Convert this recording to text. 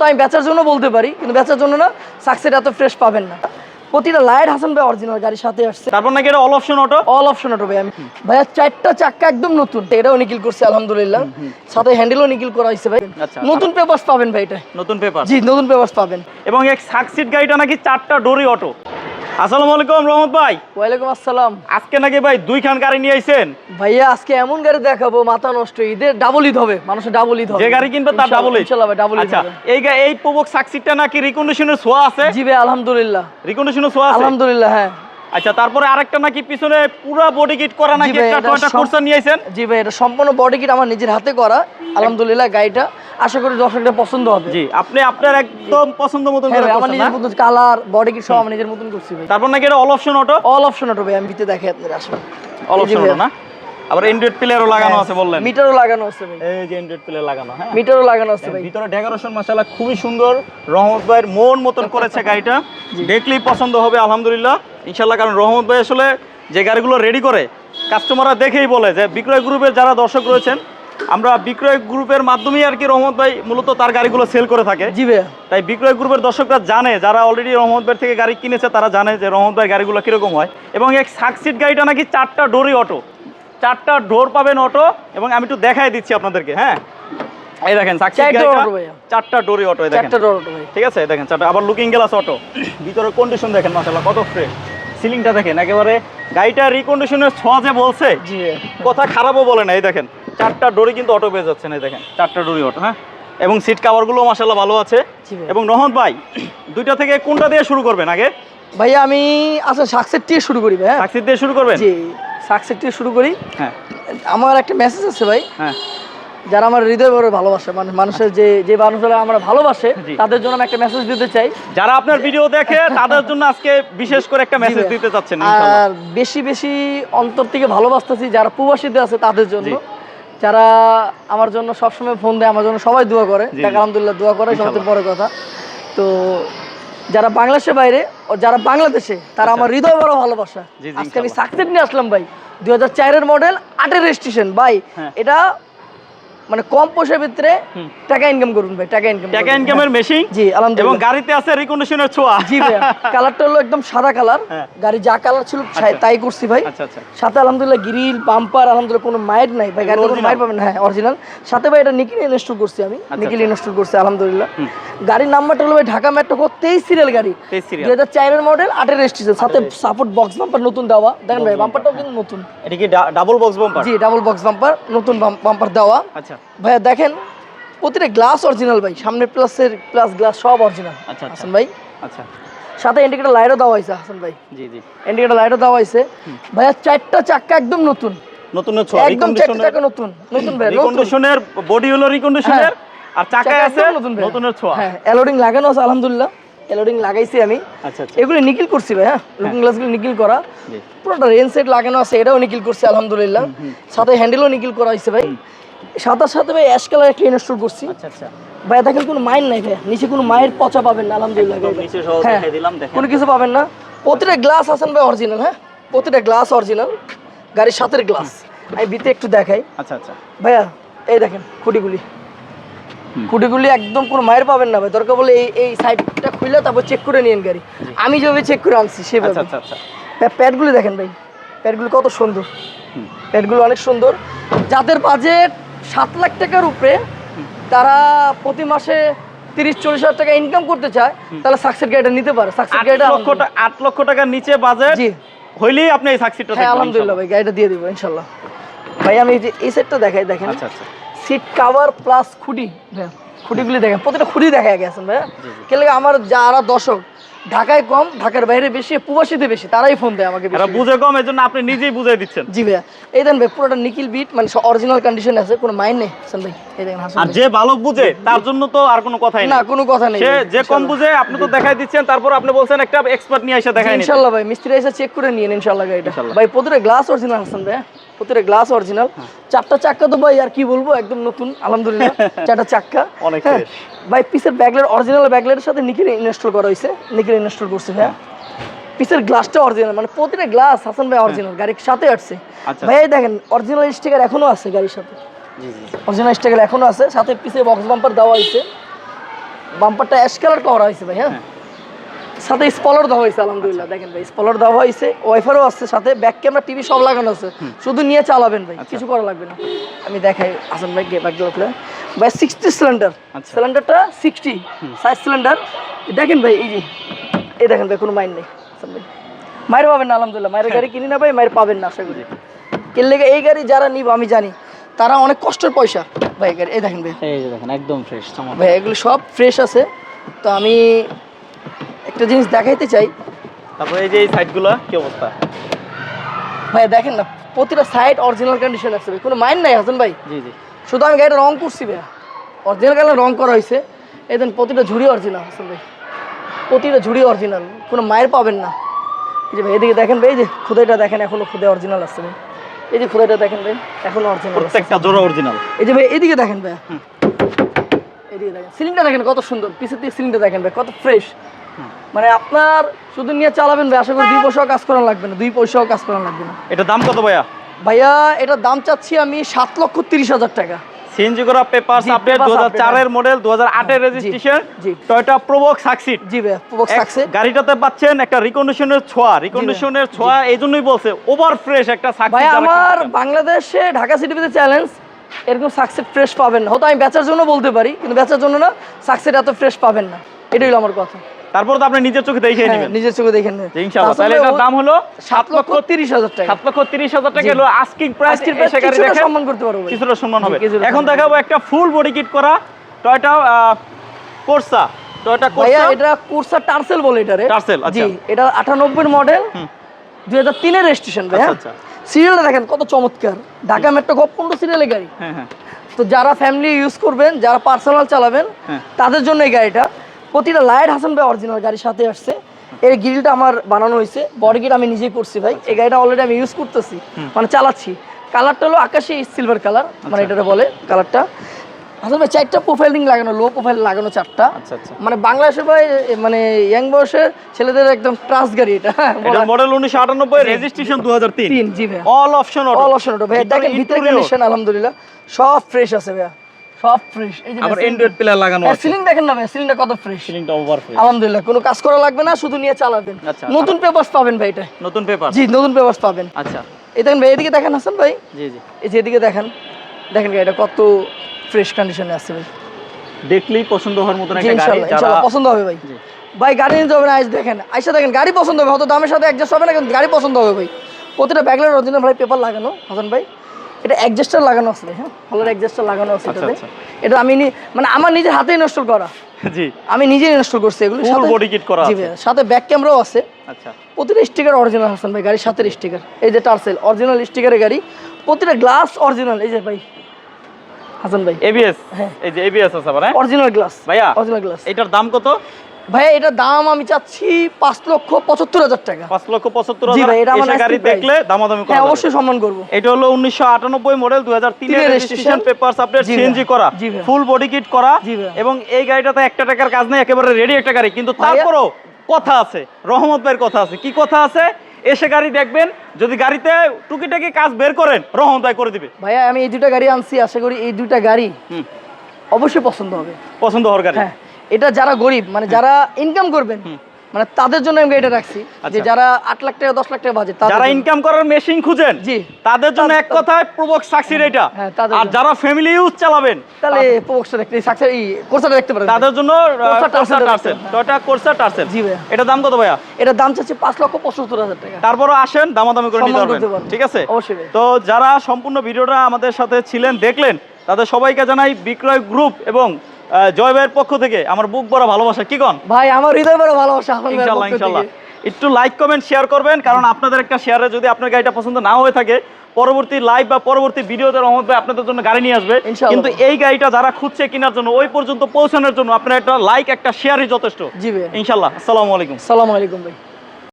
তো আমি বেচার জন্য বলতে পারি, কিন্তু বেচার জন্য না, সাকসেস এত ফ্রেশ পাবেন না। প্রতিটা লাইট হাসান ভাই অরিজিনাল, গাড়ির সাথে আসছে। তারপর নাকি এটা all option auto? All option auto ভাই। আমি ভাইয়া 4টা চাক্কা একদম নতুন, এটাও নিকিল করছে আলহামদুলিল্লাহ। সাথে হ্যান্ডেলও নিকিল করা হয়েছে ভাই। আচ্ছা, নতুন পেপারস পাবেন ভাই, এটা নতুন পেপার। জি, নতুন পেপারস পাবেন। এবং এক সাকসিড গাড়িটা নাকি 4টা ডোরি অটো। আসসালামু আলাইকুম রহমত ভাই। ওয়ালাইকুম আসসালাম। আজকে নাকি ভাই 2খান গাড়ি নিয়ে আইছেন? ভাইয়া আজকে এমন গাড়ি দেখাবো, মাথা নষ্ট। ঈদের ডাবল ঈদ হবে, মানুষের ডাবল ঈদ হবে। যে গাড়ি কিনবে তার ডাবল ঈদ ইনশাআল্লাহ ভাই, ডাবল ঈদ আচ্ছা, হবে। এই প্রবক সাকসিডটা নাকি রিকন্ডিশনের ছোঁয়া আছে? জি ভাই আলহামদুলিল্লাহ, রিকন্ডিশনের ছোঁয়া আছে আলহামদুলিল্লাহ। হ্যাঁ আচ্ছা, তারপরে আরেকটা নাকি পিছনে পুরো বডি কিট করা নাকি জি ভাই, একটা এটা টয়োটা কোর্সা নিয়ে আইছেন? জি ভাই, এটা সম্পূর্ণ বডি কিট আমার নিজের হাতে করা আলহামদুলিল্লাহ। গাড়িটা আশা করি দর্শকদের পছন্দ হবে। জি, আপনি আপনার একদম পছন্দ মতন হ্যাঁ করে ভাই, আমার করছেন নিজের না? মতন কালার, বডি কিট সব আমার নিজের মতন করছি ভাই। তারপর নাকি এটা all option auto? All option auto ভাই। আমি ভিতরে দেখাই আপনাদের, আসলে অল অপশন অটো না? আবার অ্যান্ড্রয়েড প্লেয়ারও লাগানো আছে বললেন? মিটারও লাগানো আছে ভাই, এই যে অ্যান্ড্রয়েড প্লেয়ার লাগানো। হ্যাঁ, মিটারও লাগানো আছে ভাই। ভিতরে ডেকোরেশন মাশাআল্লাহ খুবই সুন্দর। রহমত ভাইয়ের মন মতন করেছে গাড়িটা, দেখলেই পছন্দ হবে আলহামদুলিল্লাহ ইনশাআল্লাহ। কারণ রহমত ভাই আসলে যে গাড়িগুলো রেডি করে কাস্টমাররা দেখেই বলে যে বিক্রয় গ্রুপের যারা দর্শক রয়েছেন, আমরা বিক্রয় গ্রুপের মাধ্যমেই আর কি রহমত ভাই মূলত তার গাড়িগুলো সেল করে থাকে। জি ভাই, তাই বিক্রয় গ্রুপের দর্শকরা জানে, যারা অলরেডি রহমত ভাই থেকে গাড়ি কিনেছে তারা জানে যে রহমত ভাই গাড়িগুলো কিরকম হয়। এবং এক সাকসিড গাড়িটা নাকি 4টা ডোরি অটো, 4টা ডোর পাবেন অটো। এবং আমি একটু দেখাই দিচ্ছি আপনাদেরকে। হ্যাঁ, এই দেখেন সাকসিড গাড়িটা 4টা ডোরি অটো, দেখেন 4টা অটো ভাই। ঠিক আছে, দেখেন 4টা। আবার লুকিং গ্লাস অটো, ভিতরের কন্ডিশন দেখেন মাশাআল্লাহ কত ফ্রেশ। সিলিংটা দেখেন একেবারে, গাড়িটা রিকন্ডিশনের ছোঁয়া যে বলছে, জি কথা খারাপও বলে না। এই দেখেন 4টা ডোরি কিন্তু অটো পেয়ে যাচ্ছেন। এই দেখেন 4টা ডোরি অটো। হ্যাঁ, এবং সিট কাভারগুলো মাশাআল্লাহ ভালো আছে। এবং রহমত ভাই, দুইটা থেকে কোনটা দিয়ে শুরু করবেন আগে? ভাইয়া আমি আচ্ছা সাকসেস দিয়ে শুরু করি ভাই। সাকসিড দিয়ে শুরু করবেন? জি, সাকসেস দিয়ে শুরু করি। হ্যাঁ, আমার একটা মেসেজ আছে ভাই, হ্যাঁ, যারা আমার হৃদয় বড় ভালোবাসে, মানুষের যে মানুষরা আমরা ভালোবাসে জি। তাদের জন্য আমি একটা মেসেজ দিতে চাই। যারা আপনার ভিডিও দেখে তাদের জন্য আজকে বিশেষ করে একটা মেসেজ দিতে চাচ্ছেন ইনশাআল্লাহ। আর বেশি বেশি অন্তর থেকে ভালোবাসতেছি যারা প্রবাসীতে আছে তাদের জন্য, জি। যারা আমার জন্য সবসময় ফোন দেয়, আমার জন্য সবাই দোয়া করে। জি, দেখ জি। আলহামদুলিল্লাহ, দোয়া করে সবচেয়ে ইনশাআল্লাহ। বড় কথা। তো যারা বাংলাদেশের বাইরে ও যারা বাংলাদেশে, তারা আচ্ছা। আমার হৃদয় বড় ভালোবাসা। জি, জি, আজকে আমি ইনশাআল্লাহ। সাকসেস নিয়ে আসলাম ভাই, 2004-এর মডেল, 8-এর রেজিস্ট্রেশন ভাই। হ্যাঁ। এটা মানে কম পয়সার ভিতরে টাকা ইনকাম করুন ভাই, টাকা ইনকামের মেশিন। জি আলহামদুলিল্লাহ। এবং গাড়িতে আছে রিকন্ডিশনের ছোঁয়া। জি ভাই, কালারটা হলো একদম সাদা কালার। হ্যাঁ। গাড়ি যা কালার ছিল আচ্ছা। তাই করছি ভাই। আচ্ছা, আচ্ছা। সাথে আলহামদুলিল্লাহ গ্রিল, বাম্পার আলহামদুলিল্লাহ কোনো মাইর নাই ভাই, গাড়িতে কোনো Original? মাইর পাবেন না। হ্যাঁ অরিজিনাল। সাথে ভাই এটা নিকিল ইনস্টল করছি আমি, নিকিল ইনস্টল করছি আলহামদুলিল্লাহ। গাড়ির নাম্বারটা হলো ভাই ঢাকা মেট্রো 23 সিরিয়াল গাড়ি, 23 সিরিয়াল। 2004-এর মডেল, 8-এর রেজিস্ট্রেশন। সাথে সাপোর্ট বক্স বাম্পার নতুন দেওয়া, দেখেন ভাই বাম্পারটাও কিন্তু নতুন। এটা কি ডাবল বক্স বাম্পার? জি, ডাবল বক্স বাম্পার, নতুন বাম্পার দেওয়া। আচ্ছা, ভাইয়া দেখেন প্রতিটা গ্লাস অরিজিনাল ভাই, সামনের প্লাস গ্লাস সব অরিজিনাল আচ্ছা, আচ্ছা। হাসান ভাই। আচ্ছা, সাথে ইন্ডিকেটর লাইটও দেওয়া হয়েছে হাসান ভাই, জি, জি। ইন্ডিকেটর লাইটও দেওয়া হয়েছে ভাইয়া। 4টা চাক্কা একদম নতুন, নতুনের ছোঁয়া, একদম 4টা চাক্কা নতুন ভাই, নতুন। রিকন্ডিশনের বডি হলো রিকন্ডিশনের, আর চাকায় আছে নতুনের ছোঁয়া। হ্যাঁ, এলোডিং লাগানো আছে আলহামদুলিল্লাহ, এলোডিং লাগাইছি আমি। আচ্ছা, আচ্ছা। এগুলো নিকিল করছি ভাই। হ্যাঁ, লুকিং গ্লাসগুলো নিকিল করা, জি। পুরোটা রেন সেট লাগানো আছে, এটাও নিকিল করছি আলহামদুলিল্লাহ। সাথে হ্যান্ডেলও নিকিল করা হয়েছে ভাই। সাথে ভাই অ্যাশ কালার একটা ইনস্টল করছি আচ্ছা, আচ্ছা। ভাই। দেখেন কোনো মাইর নাই ভাই, নিচে কোনো মায়ের পচা পাবেন না আলহামদুলিল্লাহ। একদম নিচে সহ হ্যাঁ, দেখাই দিলাম, দেখেন। কোনো কিছু পাবেন না। প্রতিটা গ্লাস আছেন ভাই অরিজিনাল। হ্যাঁ, প্রতিটা গ্লাস অরিজিনাল, গাড়ির সাথের গ্লাস। আমি ভিতরে একটু দেখাই আচ্ছা, আচ্ছা। ভাইয়া। এই দেখেন খুঁটিগুলি একদম কোনো মায়ের পাবেন না ভাই। দরকার বলে এই সাইডটা খুলে তারপর চেক করে নিন গাড়ি। আমি যেভাবে চেক করে আনছি সেভাবে। আচ্ছা, আচ্ছা, আচ্ছা। প্যাডগুলি দেখেন ভাই, প্যাডগুলি কত সুন্দর, প্যাডগুলো অনেক সুন্দর। যাদের বাজেট 7 লাখ টাকার উপরে, তারা প্রতি মাসে 30-40 হাজার টাকা ইনকাম করতে চায়, তাহলে সাকসেস গাড়িটা নিতে পারে। সাকসেস গাড়িটা 8 লক্ষ টাকার নিচে বাজেট জি হইলেই আপনি এই সাকসিডটা হ্যাঁ আলহামদুলিল্লাহ ভাই, গাড়িটা দিয়ে দিব ইনশাল্লাহ ভাই। আমি এই সেটটা দেখাই, দেখেন আচ্ছা, আচ্ছা। সিট কাভার প্লাস খুঁটি, খুঁটিগুলি দেখেন, প্রতিটা খুঁটি দেখা গেছেন ভাইয়া। কেলে আমার যারা দর্শক ঢাকায় কম, ঢাকার বাইরে বেশি, প্রবাসীতে বেশি, তারাই ফোন দেয় আমাকে বেশি। এরা বুঝে কম, এজন্য আপনি নিজেই বুঝাই দিচ্ছেন। জি ভাইয়া, এই দেন ভাই পুরোটা নিকিল বিট, মানে অরিজিনাল কন্ডিশন আছে, কোনো মাইন নেই হাসান ভাই। এই দেখেন হাসান আর ভাই, যে ভালো বুঝে তার জন্য তো আর কোনো কথাই না নেই। কোনো কথা নেই। সে যে কম বুঝে আপনি তো দেখাই দিচ্ছেন, তারপর আপনি বলছেন একটা এক্সপার্ট নিয়ে এসে দেখাই নিন। ইনশাআল্লাহ ভাই, মিস্ত্রি এসে চেক করে নিয়েন ইনশাআল্লাহ গাড়িটা ইনশাআল্লাহ। ভাই। প্রতিটা গ্লাস অরিজিনাল হাসান ভাই, প্রতিটা গ্লাস অরিজিনাল। 4টা চাক্কা তো ভাই আর কি বলবো, একদম নতুন আলহামদুলিল্লাহ। 4টা চাক্কা অনেক হ্যাঁ ফ্রেশ ভাই। পিসের ব্যাকলাইট অরিজিনাল, ব্যাকলাইটের সাথে নিকেল ইনস্টল করা হয়েছে, নিকেল ইনস্টল করছে হ্যাঁ। পিসের গ্লাসটা অরিজিনাল, মানে প্রতিটা গ্লাস হাসান ভাই অরিজিনাল, গাড়ির সাথে আসছে ভাই। এই দেখেন অরিজিনাল স্টিকার এখনো আছে গাড়ির সাথে, জি, জি। অরিজিনাল স্টিকার এখনো আছে। সাথে পিছে বক্স বাম্পার দেওয়া হয়েছে, বাম্পারটা অ্যাশ কালার করা হয়েছে ভাই, হ্যাঁ সাথে স্পলার দেওয়া হয়েছে আলহামদুলিল্লাহ। দেখেন ভাই স্পলার দেওয়া হয়েছে, ওয়াইফারও আছে সাথে, ব্যাক ক্যামেরা, টিভি সব লাগানো আছে, শুধু নিয়ে চালাবেন ভাই, কিছু করা লাগবে না। আমি দেখাই হাসান ভাই ব্যাক গ্লাভটা ভাই 60 সিলিন্ডার, সিলিন্ডারটা 60 সাইজ সিলিন্ডার। দেখেন ভাই এই দেখেন ভাই কোনো মাইন নেই হাসান ভাই, মায়ের পাবেন না আলহামদুলিল্লাহ। মায়ের গাড়ি কিনি না ভাই, মায়ের পাবেন না আশা করি। কিনলে এই গাড়ি যারা নিব আমি জানি তারা অনেক কষ্টের পয়সা ভাই গাড়ি। এই দেখেন ভাই, এই যে দেখেন একদম ফ্রেশ ভাই এগুলো সব ফ্রেশ আছে। তো আমি একটা জিনিস দেখাইতে চাই। তারপরে এই যে এই সাইডগুলো কি অবস্থা ভাই দেখেন না, প্রতিটা সাইড অরিজিনাল কন্ডিশন আছে ভাই, কোনো মাইন্ড নাই হাসান ভাই। জি জি, শুধু আমি গাড়িটা রং করছি ভাই, অরিজিনাল কালার রং করা হয়েছে। এই দেন প্রতিটা ঝুড়ি অরিজিনাল হাসান ভাই, প্রতিটা ঝুড়ি অরিজিনাল, কোনো মায়ের পাবেন না। এই যে ভাই এদিকে দেখেন ভাই, এই যে খুদাইটা দেখেন এখনো খুদে অরিজিনাল আছে ভাই, এই যে খুদাইটা দেখেন ভাই এখনো অরিজিনাল, প্রত্যেকটা জোড়া অরিজিনাল। এই যে ভাই এদিকে দেখেন ভাই, এদিকে দেখেন সিলিন্ডার দেখেন কত সুন্দর, পিছের দিকে সিলিন্ডার দেখেন ভাই কত ফ্রেশ। মানে আপনার শুধু নিয়ে চালাবেন ভাই, আশা করি 2 পয়সাও কাজ করানো লাগবে না, 2 পয়সাও কাজ করানো লাগবে না। এটা দাম কত ভাইয়া? ভাইয়া এটার দাম চাচ্ছি আমি 7,30,000 টাকা। সিএনজি করা পেপারস আপডেট, 2004 এর মডেল, 2008 এর রেজিস্ট্রেশন, টয়োটা প্রোবক্স সাকসিড। জি ভাই প্রোবক্স সাকসিড। গাড়িটাতে পাচ্ছেন একটা রিকন্ডিশনের ছোঁয়া, রিকন্ডিশনের ছোঁয়া এইজন্যই বলছে ওভার ফ্রেশ একটা সাকসিড। ভাই আমার বাংলাদেশে ঢাকা সিটিতে চ্যালেঞ্জ এরকম সাকসিড ফ্রেশ পাবেন না, হয়তো আমি বেচার জন্য বলতে পারি, কিন্তু বেচার জন্য না, সাকসিড এত ফ্রেশ পাবেন না, এটাই হলো আমার কথা। তারপর তো আপনি নিজের চোখে দেখে নেবেন, নিজের চোখে দেখে নেবেন ইনশাআল্লাহ। তাহলে এটার দাম হলো 7,30,000 টাকা। 7,30,000 টাকা হলো আস্কিং প্রাইস। এসে গাড়ি দেখে সম্মান করতে পারবো, কিছুটা সম্মান হবে। এখন দেখাবো একটা ফুল বডি কিট করা টয়োটা কোর্সা, টয়োটা ভাইয়া কোর্সা। এটা কোর্সা টার্সেল বলে এটারে। টার্সেল, আচ্ছা। জি এটা 98 মডেল, 2003 এর রেজিস্ট্রেশন ভাই। আচ্ছা। সিরিয়ালটা দেখেন কত চমৎকার, ঢাকা মেট্রো গপ 15 সিরিয়ালের গাড়ি। হ্যাঁ। তো যারা ফ্যামিলি ইউজ করবেন, যারা পার্সোনাল চালাবেন, তাদের জন্য এই গাড়িটা। প্রতিটা লাইট হাসান ভাই অরিজিনাল গাড়ির সাথে আসছে। এর গ্রিলটা আমার বানানো হয়েছে, বডি কিট আমি নিজেই করছি ভাই। এই গাড়িটা অলরেডি আমি ইউজ করতেছি, মানে চালাচ্ছি। কালারটা হলো আকাশি সিলভার কালার, মানে এটা বলে কালারটা। হাসান ভাই 4টা প্রোফাইল রিং লাগানো, লো প্রোফাইল লাগানো 4টা। মানে বাংলাদেশের ভাই মানে ইয়াং বয়সের ছেলেদের একদম ট্রাস্ট গাড়ি এটা। এটা মডেল 1998, রেজিস্ট্রেশন 2003। জি ভাই, all option auto, all option auto ভাই। দেখেন ভিতরে কন্ডিশন আলহামদুলিল্লাহ সব ফ্রেশ আছে ভাই, সব ফ্রেশ। এই যে আবার অ্যান্ড্রয়েড প্লেয়ার লাগানো আছে। সিলিং দেখেন না ভাই, সিলিংটা কত ফ্রেশ, সিলিংটা ওভার ফ্রেশ আলহামদুলিল্লাহ। কোনো কাজ করা লাগবে না, শুধু নিয়ে চালাবেন। নতুন পেপারস পাবেন ভাই এটা, নতুন পেপার। জি নতুন পেপারস পাবেন। আচ্ছা এই দেখেন ভাই, এদিকে দেখেন হাসান ভাই, জি জি, এই যে এদিকে দেখেন, দেখেন এটা কত ফ্রেশ কন্ডিশনে আছে ভাই। দেখলেই পছন্দ হওয়ার মতন জি একটা গাড়ি, ইনশাআল্লাহ যারা ইনশাআল্লাহ পছন্দ হবে ভাই। ভাই গাড়ি নিতে হবে না, আইস দেখেন, আইসা দেখেন গাড়ি পছন্দ হবে, হয়তো দামের সাথে অ্যাডজাস্ট হবে না, কিন্তু গাড়ি পছন্দ হবে ভাই। প্রতিটা ব্যাগলের অরিজিনাল ভাই পেপার লাগানো হাসান ভাই। এটা অ্যাডজাস্টার লাগানো আছে, হ্যাঁ হলের অ্যাডজাস্টার লাগানো আছে এটাতে। এটা আমি মানে আমার নিজের হাতে ইনস্টল করা, জি আমি নিজেই ইনস্টল করছি এগুলো। ফুল বডি কিট করা জি আছে, ভাই সাথে ব্যাক ক্যামেরাও আছে। আচ্ছা। প্রতিটা স্টিকার অরিজিনাল হাসান ভাই, গাড়ির সাথে স্টিকার। এই যে টার্সেল অরিজিনাল স্টিকারের গাড়ি, প্রতিটা গ্লাস অরিজিনাল। এই যে ভাই হাসান ভাই এবিএস, হ্যাঁ এই যে এবিএস আছে আবার, হ্যাঁ অরিজিনাল গ্লাস ভাইয়া। Original glass. এটার দাম কত ভাই এটার দাম আমি চাচ্ছি 5,75,000 টাকা। 5,75,000। জি ভাই, এটা আমার এসে গাড়ি দেখলে দামাদামি করা হ্যাঁ যাবে। অবশ্যই সম্মান করব। এটা হলো 1998 মডেল, 2003 এর রেজিস্ট্রেশন, পেপারস আপডেট, সিএনজি করা, ফুল বডি কিট করা। এবং এই গাড়িটাতে একটা টাকার কাজ নেই, একেবারে রেডি একটা গাড়ি। কিন্তু তারপরও কথা আছে, রহমত ভাইয়ের কথা আছে। কি কথা আছে? এসে গাড়ি দেখবেন, যদি গাড়িতে টুকিটাকি কাজ বের করেন রহমত ভাই করে দিবে। ভাইয়া আমি এই দুইটা গাড়ি আনছি, আশা করি এই দুইটা গাড়ি অবশ্যই পছন্দ হবে, পছন্দ হওয়ার গাড়ি। হ্যাঁ এটা যারা গরিব, মানে যারা ইনকাম করবেন, মানে তাদের জন্য আমি এটা রাখছি, যে যারা 8 লাখ টাকা 10 লাখ টাকা বাজেট, যারা ইনকাম করার মেশিন খুঁজেন, জি তাদের জন্য এক কথায় প্রোবক্স সাকসিড এটা। হ্যাঁ, আর যারা ফ্যামিলি ইউজ চালাবেন, তাহলে প্রোবক্সটা দেখতে, সাকসেস এই কোর্সাটা দেখতে পারেন, তাদের জন্য Corsa Tercel, Toyota Corsa Tercel. জি ভাই। এটা দাম কত ভাইয়া? এটার দাম চাচ্ছি 5,75,000 টাকা। তারপরও আসেন, দামাদামি করে নিতে পারবেন, ঠিক আছে? অবশ্যই ভাই। তো যারা সম্পূর্ণ ভিডিওটা আমাদের সাথে ছিলেন, দেখলেন, তাদের সবাইকে জানাই বিক্রয় গ্রুপ এবং জয় ভাইয়ের পক্ষ থেকে আমার বুক ভরা ভালোবাসা। কি কন ভাই? আমার হৃদয় ভরা ভালোবাসা। ইনশাআল্লাহ ইনশাআল্লাহ। একটু লাইক কমেন্ট শেয়ার করবেন, কারণ আপনাদের একটা শেয়ারে যদি আপনার গাড়িটা পছন্দ না হয়ে থাকে, পরবর্তী লাইভ বা পরবর্তী ভিডিওতে রহমত ভাই আপনাদের জন্য গাড়ি নিয়ে আসবে। কিন্তু এই গাড়িটা যারা খুঁজছে কেনার জন্য, ওই পর্যন্ত পৌঁছানোর জন্য আপনার একটা লাইক, একটা শেয়ারই যথেষ্ট। জি ভাই ইনশাআল্লাহ। আসসালামু আলাইকুম। আসসালামু আলাইকুম ভাই।